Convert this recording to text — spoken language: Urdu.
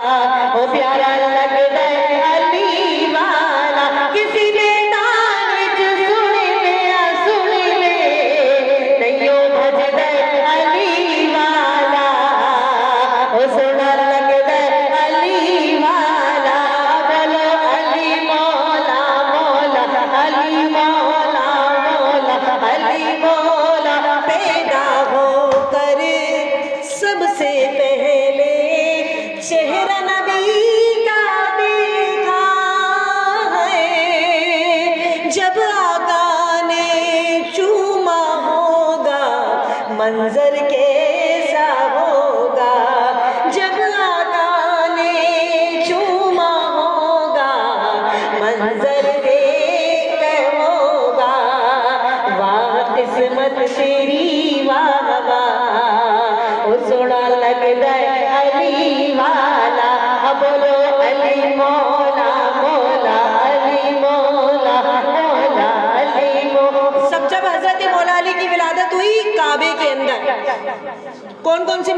وہ پیارا لگدا ہے علی والا کسی میدان وچ سن لے نئیوں بھجدا ہے علی والا وہ سونا لگدا ہے علی والا بولو علی مولا مولا علی مولا مولا علی مولا پیدا ہو کر سب سے پہلے چہرہ نبی کا دیکھا ہے جب آقا نے چوما ہوگا منظر کیسا ہوگا جب آقا نے چوما ہوگا منظر دیکھا ہوگا واہ قسمت تیری واہ واہ وہ سونا لگدا ہے علی والا بولو علی مولا مولا علی مولا مولا علی مولا۔ سب جب حضرت مولا علی کی ولادت ہوئی کعبے کے اندر کون کون سے